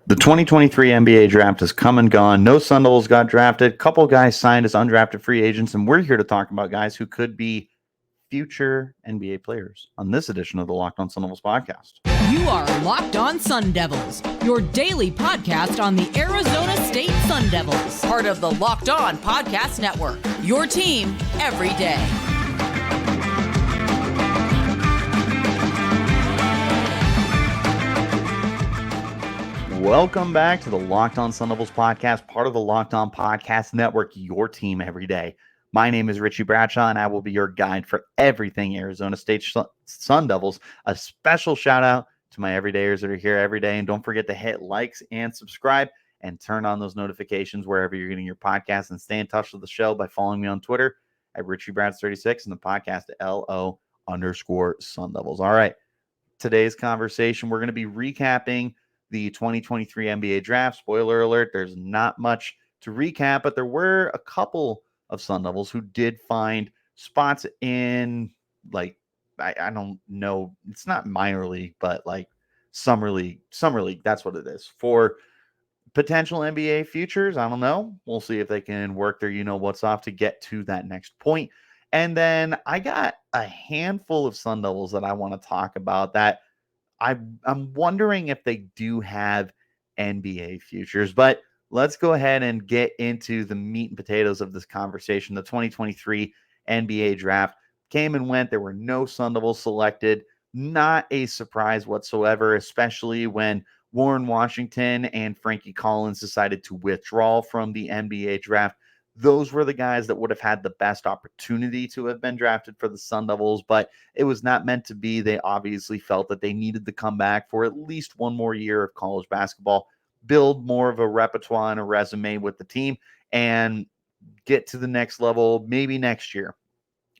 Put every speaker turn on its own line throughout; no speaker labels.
The 2023 NBA draft has come and gone. No Sun Devils got drafted. A couple guys signed as undrafted free agents, and we're here to talk about guys who could be future NBA players on this edition of the Locked On Sun Devils podcast.
You are Locked On Sun Devils, your daily podcast on the Arizona State Sun Devils, part of the Locked On Podcast Network, your team every day.
Welcome back to the Locked On Sun Devils podcast, part of the Locked On Podcast Network, your team every day. My name is Richie Bradshaw, and I will be your guide for everything Arizona State Sun Devils. A special shout out to my everydayers that are here every day. And don't forget to hit likes and subscribe and turn on those notifications wherever you're getting your podcast, and stay in touch with the show by following me on Twitter at RichieBrads36 and the podcast at LO_Sun Devils. All right. Today's conversation, we're going to be recapping the 2023 NBA draft. Spoiler alert, there's not much to recap, but there were a couple of Sun Devils who did find spots in, like, I don't know, it's not minor league, but like summer league, that's what it is, for potential NBA futures. I don't know. We'll see if they can work their what's off to get to that next point. And then I got a handful of Sun Devils that I want to talk about that I'm wondering if they do have NBA futures. But let's go ahead and get into the meat and potatoes of this conversation. The 2023 NBA draft came and went. There were no Sun Devils selected. Not a surprise whatsoever, especially when Warren Washington and Frankie Collins decided to withdraw from the NBA draft. Those were the guys that would have had the best opportunity to have been drafted for the Sun Devils, but it was not meant to be. They obviously felt that they needed to come back for at least one more year of college basketball, build more of a repertoire and a resume with the team, and get to the next level maybe next year.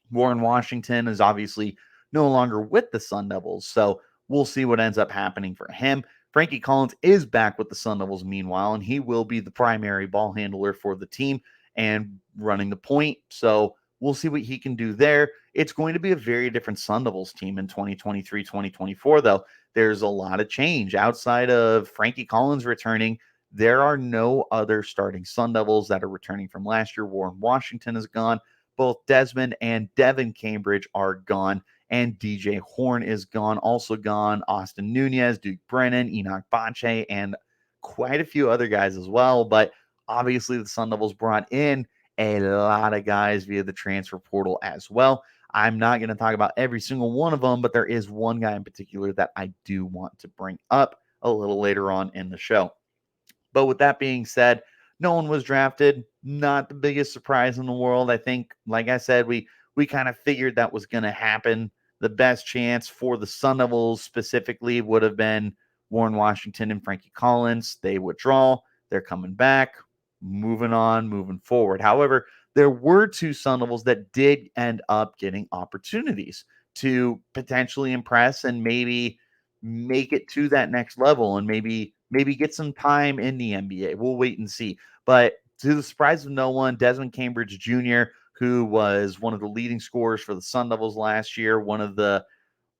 Warren Washington is obviously no longer with the Sun Devils, so we'll see what ends up happening for him. Frankie Collins is back with the Sun Devils meanwhile, and he will be the primary ball handler for the team and running the point. So we'll see what he can do there. It's going to be a very different Sun Devils team in 2023-2024, though. There's a lot of change. Outside of Frankie Collins returning, there are no other starting Sun Devils that are returning from last year. Warren Washington is gone. Both Desmond and Desmond Cambridge are gone. And DJ Horn is gone. Also gone Austin Nunez, Duke Brennan, Enoch Bache, and quite a few other guys as well. But obviously, the Sun Devils brought in a lot of guys via the transfer portal as well. I'm not going to talk about every single one of them, but there is one guy in particular that I do want to bring up a little later on in the show. But with that being said, no one was drafted. Not the biggest surprise in the world. I think, like I said, we kind of figured that was going to happen. The best chance for the Sun Devils specifically would have been Warren Washington and Frankie Collins. They withdraw. They're coming back. Moving on, moving forward. However, there were two Sun Devils that did end up getting opportunities to potentially impress and maybe make it to that next level and maybe get some time in the NBA. We'll wait and see. But to the surprise of no one, Desmond Cambridge Jr., who was one of the leading scorers for the Sun Devils last year, one of the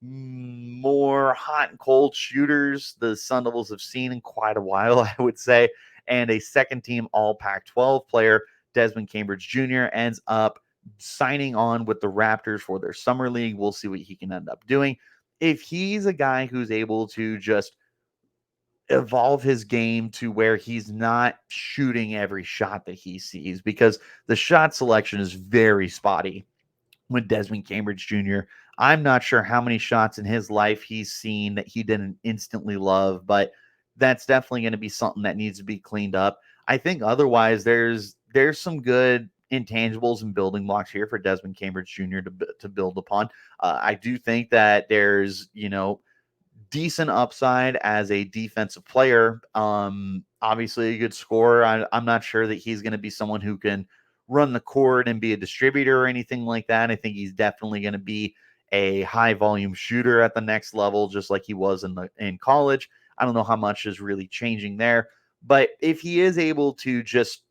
more hot and cold shooters the Sun Devils have seen in quite a while, I would say, and a second-team All-Pac-12 player, Desmond Cambridge Jr., ends up signing on with the Raptors for their summer league. We'll see what he can end up doing. If he's a guy who's able to just evolve his game to where he's not shooting every shot that he sees, because the shot selection is very spotty with Desmond Cambridge Jr. I'm not sure how many shots in his life he's seen that he didn't instantly love, but that's definitely going to be something that needs to be cleaned up. I think otherwise there's some good intangibles and building blocks here for Desmond Cambridge Jr. to build upon. I do think that there's, decent upside as a defensive player. Obviously a good scorer. I'm not sure that he's going to be someone who can run the court and be a distributor or anything like that. I think he's definitely going to be a high volume shooter at the next level, just like he was in college. I don't know how much is really changing there, but if he is able to just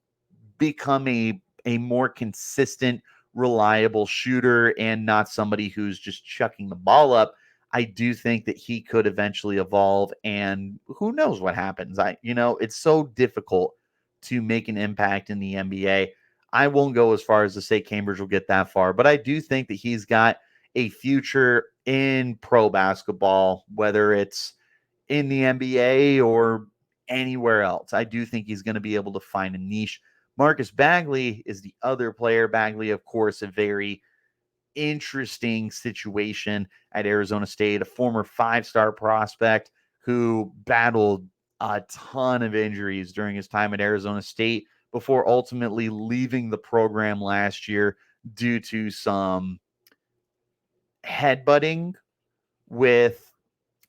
become a more consistent, reliable shooter and not somebody who's just chucking the ball up, I do think that he could eventually evolve, and who knows what happens. It's so difficult to make an impact in the NBA. I won't go as far as to say Cambridge will get that far, but I do think that he's got a future in pro basketball, whether it's in the NBA or anywhere else. I do think he's going to be able to find a niche. Marcus Bagley is the other player. Bagley, of course, a very interesting situation at Arizona State, a former 5-star prospect who battled a ton of injuries during his time at Arizona State before ultimately leaving the program last year due to some headbutting with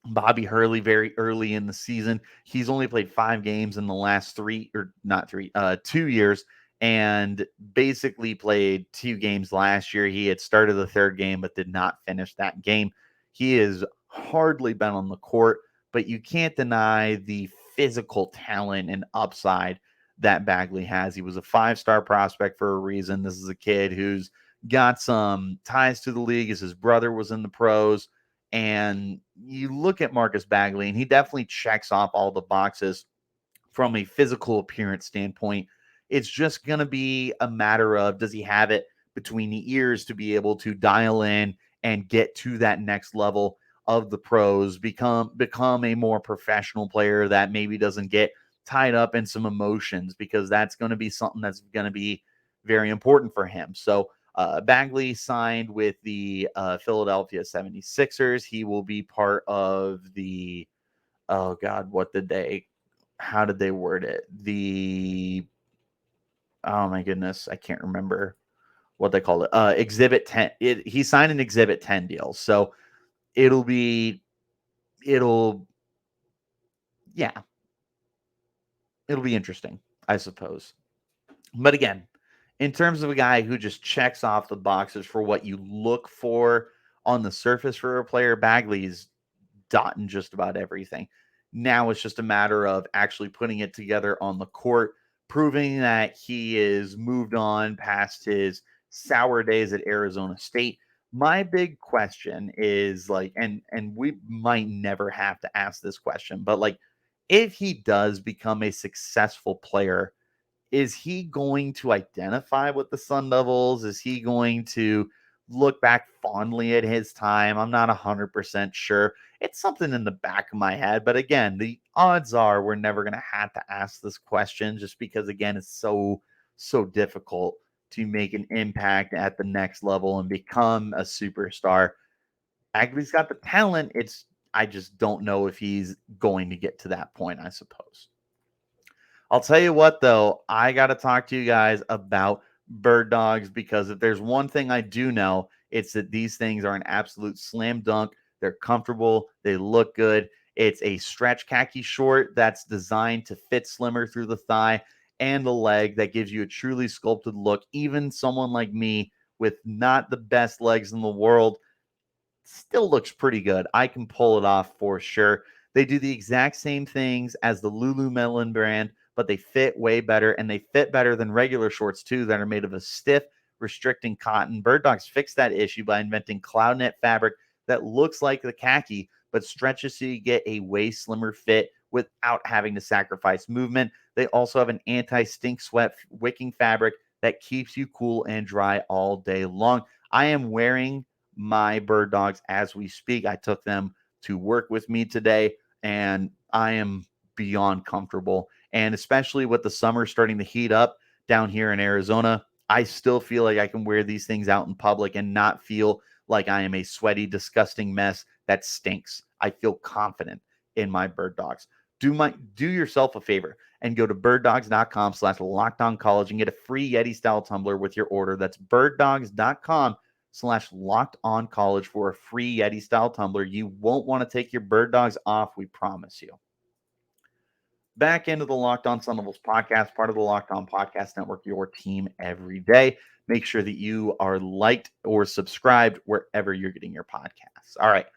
Bobby Hurley very early in the season. He's only played 5 games in the last 2 years, and basically played 2 games last year. He had started the 3rd game, but did not finish that game. He has hardly been on the court, but you can't deny the physical talent and upside that Bagley has. He was a 5-star prospect for a reason. This is a kid who's got some ties to the league, as his brother was in the pros. And you look at Marcus Bagley, and he definitely checks off all the boxes from a physical appearance standpoint. It's just going to be a matter of, does he have it between the ears to be able to dial in and get to that next level of the pros, become a more professional player that maybe doesn't get tied up in some emotions, because that's going to be something that's going to be very important for him. So Bagley signed with the Philadelphia 76ers. He will be part of the, oh God, how did they word it? Oh my goodness, I can't remember what they call it. Exhibit 10. He signed an Exhibit 10 deal. So it'll be interesting, I suppose. But again, in terms of a guy who just checks off the boxes for what you look for on the surface for a player, Bagley's dotting just about everything. Now it's just a matter of actually putting it together on the court, proving that he is moved on past his sour days at Arizona State. My big question is and we might never have to ask this question, but if he does become a successful player, is he going to identify with the Sun Devils? Is he going to look back fondly at his time? I'm not 100% sure. It's something in the back of my head. But again, the odds are we're never going to have to ask this question, just because, again, it's so difficult to make an impact at the next level and become a superstar. Bagley's got the talent. I just don't know if he's going to get to that point, I suppose. I'll tell you what, though, I got to talk to you guys about Birddogs, because if there's one thing I do know, it's that these things are an absolute slam dunk. They're comfortable. They look good. It's a stretch khaki short that's designed to fit slimmer through the thigh and the leg, that gives you a truly sculpted look. Even someone like me with not the best legs in the world still looks pretty good. I can pull it off for sure. They do the exact same things as the Lululemon brand, but they fit way better, and they fit better than regular shorts too, that are made of a stiff, restricting cotton. Birddogs fixed that issue by inventing cloud knit fabric that looks like the khaki, but stretches so you get a way slimmer fit without having to sacrifice movement. They also have an anti-stink sweat wicking fabric that keeps you cool and dry all day long. I am wearing my Birddogs as we speak. I took them to work with me today, and I am beyond comfortable. And especially with the summer starting to heat up down here in Arizona, I still feel like I can wear these things out in public and not feel like I am a sweaty, disgusting mess that stinks. I feel confident in my Birddogs. Do yourself a favor and go to birddogs.com/lockedoncollege and get a free Yeti-style tumbler with your order. That's birddogs.com/lockedoncollege for a free Yeti-style tumbler. You won't want to take your Birddogs off, we promise you. Back into the Locked On Sun Devils podcast, part of the Locked On Podcast Network, your team every day. Make sure that you are liked or subscribed wherever you're getting your podcasts. All right.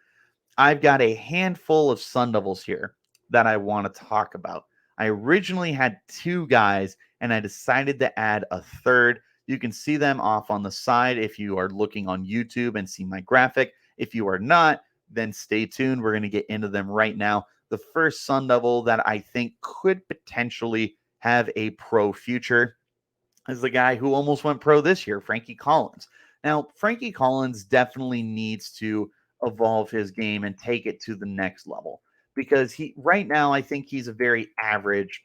I've got a handful of Sun Devils here that I want to talk about. I originally had 2 guys, and I decided to add a third. You can see them off on the side if you are looking on YouTube and see my graphic. If you are not, then stay tuned. We're going to get into them right now. The first Sun Devil that I think could potentially have a pro future is the guy who almost went pro this year, Frankie Collins. Now, Frankie Collins definitely needs to evolve his game and take it to the next level, because right now, I think he's a very average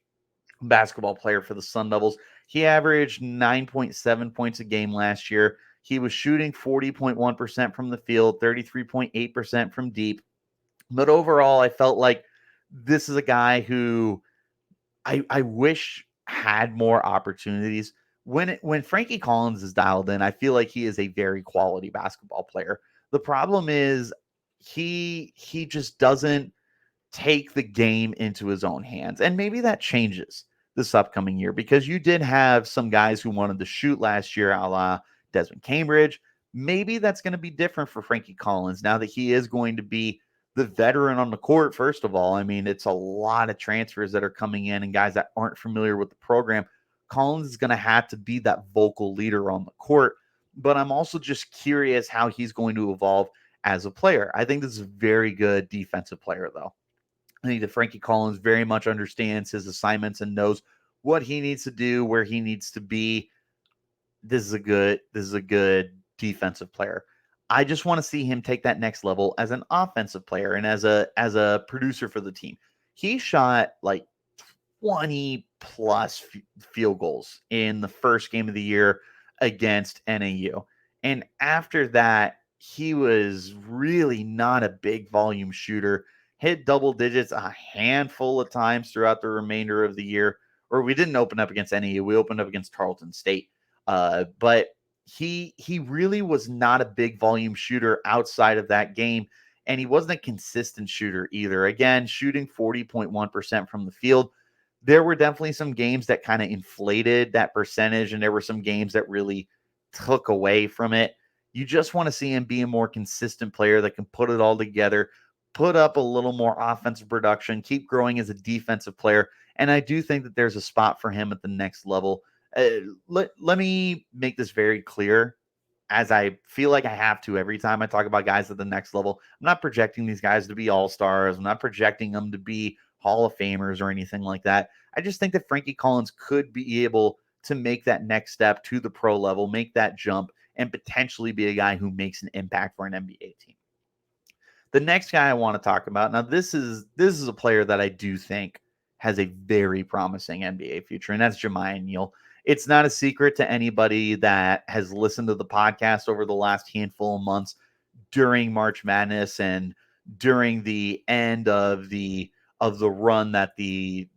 basketball player for the Sun Devils. He averaged 9.7 points a game last year. He was shooting 40.1% from the field, 33.8% from deep. But overall, I felt like this is a guy who I wish had more opportunities. When Frankie Collins is dialed in, I feel like he is a very quality basketball player. The problem is he just doesn't take the game into his own hands. And maybe that changes this upcoming year, because you did have some guys who wanted to shoot last year, a la Desmond Cambridge. Maybe that's going to be different for Frankie Collins now that he is going to be the veteran on the court. First of all, I mean, it's a lot of transfers that are coming in and guys that aren't familiar with the program. Collins is going to have to be that vocal leader on the court. But I'm also just curious how he's going to evolve as a player. I think this is a very good defensive player, though. I think that Frankie Collins very much understands his assignments and knows what he needs to do, where he needs to be. This is a good defensive player. I just want to see him take that next level as an offensive player and as a producer for the team. He shot like 20 plus field goals in the first game of the year against NAU. And after that, he was really not a big volume shooter. Hit double digits a handful of times throughout the remainder of the year. Or we didn't open up against NAU. We opened up against Tarleton State. But he really was not a big volume shooter outside of that game. And he wasn't a consistent shooter either. Again, shooting 40.1% from the field. There were definitely some games that kind of inflated that percentage, and there were some games that really took away from it. You just want to see him be a more consistent player that can put it all together, put up a little more offensive production, keep growing as a defensive player. And I do think that there's a spot for him at the next level. Let me make this very clear, as I feel like I have to every time I talk about guys at the next level. I'm not projecting these guys to be all-stars. I'm not projecting them to be Hall of Famers or anything like that. I just think that Frankie Collins could be able to make that next step to the pro level, make that jump, and potentially be a guy who makes an impact for an NBA team. The next guy I want to talk about, now this is a player that I do think has a very promising NBA future, and that's Jamiya Neal. It's not a secret to anybody that has listened to the podcast over the last handful of months during March Madness and during the end of the run that the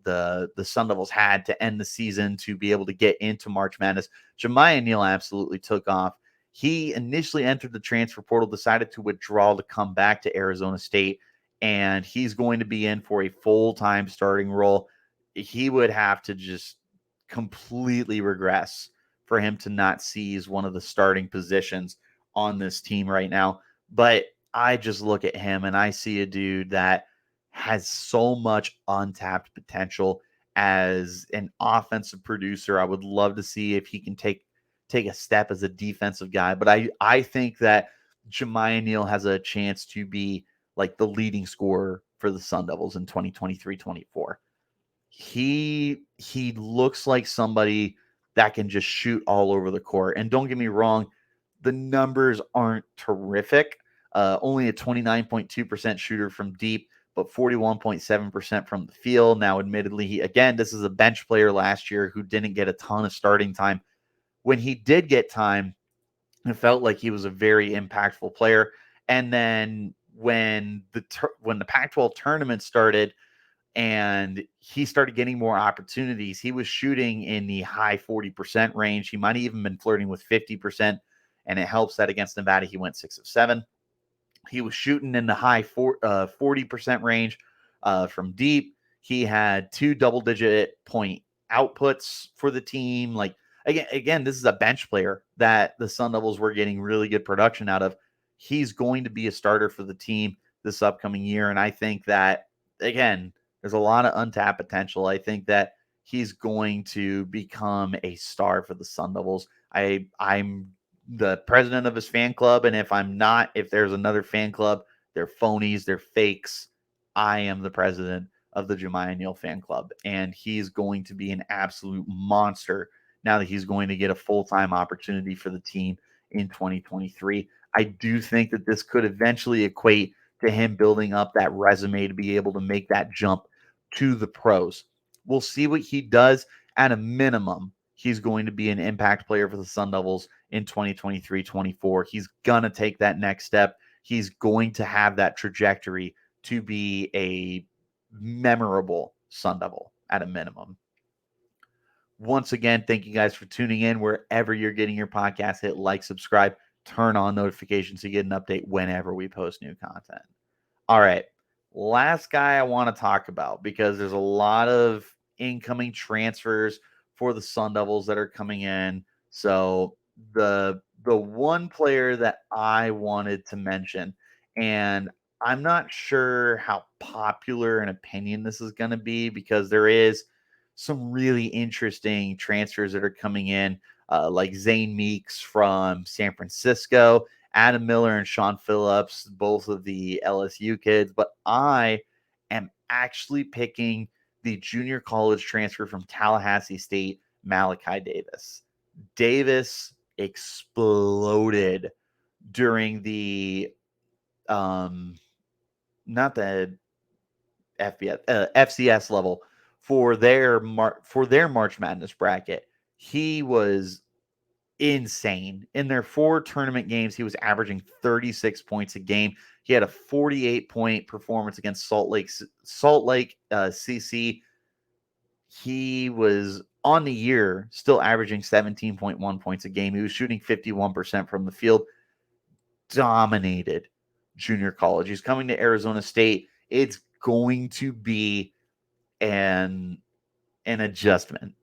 Sun Devils had to end the season to be able to get into March Madness. Jamiya Neal absolutely took off. He initially entered the transfer portal, decided to withdraw to come back to Arizona State, and he's going to be in for a full-time starting role. He would have to just completely regress for him to not seize one of the starting positions on this team right now. But I just look at him and I see a dude that has so much untapped potential as an offensive producer. I would love to see if he can take a step as a defensive guy. But I think that Jamiya Neal has a chance to be like the leading scorer for the Sun Devils in 2023-24. He looks like somebody that can just shoot all over the court. And don't get me wrong, the numbers aren't terrific. Only a 29.2% shooter from deep, but 41.7% from the field. Now, admittedly, this is a bench player last year who didn't get a ton of starting time. When he did get time, it felt like he was a very impactful player. And then when the Pac-12 tournament started and he started getting more opportunities, he was shooting in the high 40% range. He might have even been flirting with 50%, and it helps that against Nevada he went 6 of 7. He was shooting in the high 40% range from deep. He had 2 double-digit point outputs for the team. Like, again, this is a bench player that the Sun Devils were getting really good production out of. He's going to be a starter for the team this upcoming year, and I think that, again, there's a lot of untapped potential. I think that he's going to become a star for the Sun Devils. I'm the president of his fan club, and if there's another fan club They're phonies. They're fakes. I am the president of the Jamiya Neal fan club, and he's going to be an absolute monster now that he's going to get a full-time opportunity for the team in 2023. I do think that this could eventually equate to him building up that resume to be able to make that jump to the pros. We'll see what he does. At a minimum, he's going to be an impact player for the Sun Devils in 2023-24. He's going to take that next step. He's going to have that trajectory to be a memorable Sun Devil at a minimum. Once again, thank you guys for tuning in. Wherever you're getting your podcast, hit like, subscribe, turn on notifications to get an update whenever we post new content. All right, last guy I want to talk about, because there's a lot of incoming transfers for the Sun Devils that are coming in. So the one player that I wanted to mention, and I'm not sure how popular an opinion this is going to be, because there is some really interesting transfers that are coming in, like Zane Meeks from San Francisco, Adam Miller and Sean Phillips, both of the LSU kids. But I am actually picking the junior college transfer from Tallahassee State, Malachi Davis. Davis exploded during the not the FCS level for their March Madness bracket. He was insane. In their 4 tournament games, he was averaging 36 points a game. He had a 48-point performance against Salt Lake CC. He was on the year still averaging 17.1 points a game. He was shooting 51% from the field. Dominated junior college. He's coming to Arizona State. It's going to be an adjustment.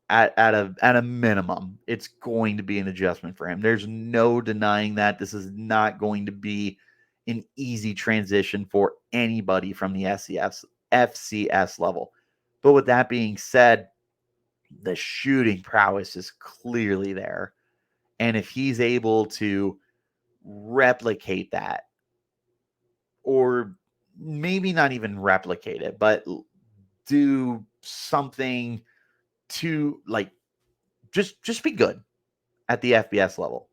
At a minimum, it's going to be an adjustment for him. There's no denying that. This is not going to be an easy transition for anybody from the FCS level. But with that being said, the shooting prowess is clearly there. And if he's able to replicate that, or maybe not even replicate it, but do something to, like, just be good at the FBS level,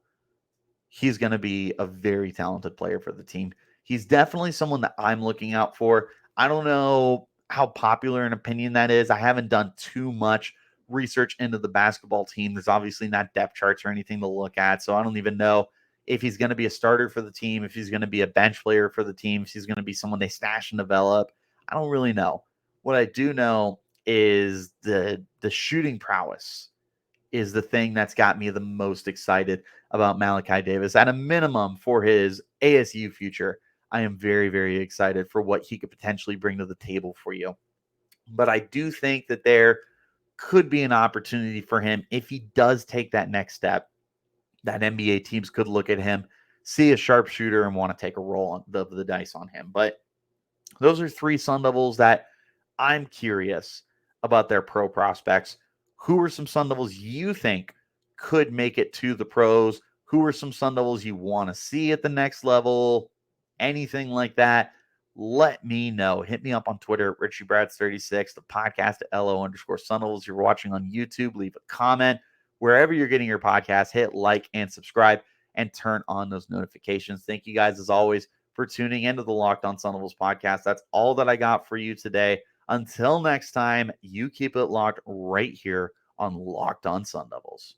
he's going to be a very talented player for the team. He's definitely someone that I'm looking out for. I don't know how popular an opinion that is. I haven't done too much research into the basketball team. There's obviously not depth charts or anything to look at, so I don't even know if he's going to be a starter for the team, if he's going to be a bench player for the team, if he's going to be someone they stash and develop. I don't really know. What I do know is the shooting prowess is the thing that's got me the most excited about Malachi Davis. At a minimum, for his ASU future, I am very, very excited for what he could potentially bring to the table for you. But I do think that there could be an opportunity for him if he does take that next step. That NBA teams could look at him, see a sharpshooter, and want to take a roll on the dice on him. But those are 3 Sun Devils that I'm curious about their pro prospects. Who are some Sun Devils you think could make it to the pros? Who are some Sun Devils you want to see at the next level? Anything like that, let me know. Hit me up on Twitter at RichieBrads36, the podcast at LO_Sun Devils. You're watching on YouTube, leave a comment. Wherever you're getting your podcast, hit like and subscribe and turn on those notifications. Thank you guys, as always, for tuning into the Locked On Sun Devils podcast. That's all that I got for you today. Until next time, you keep it locked right here on Locked On Sun Devils.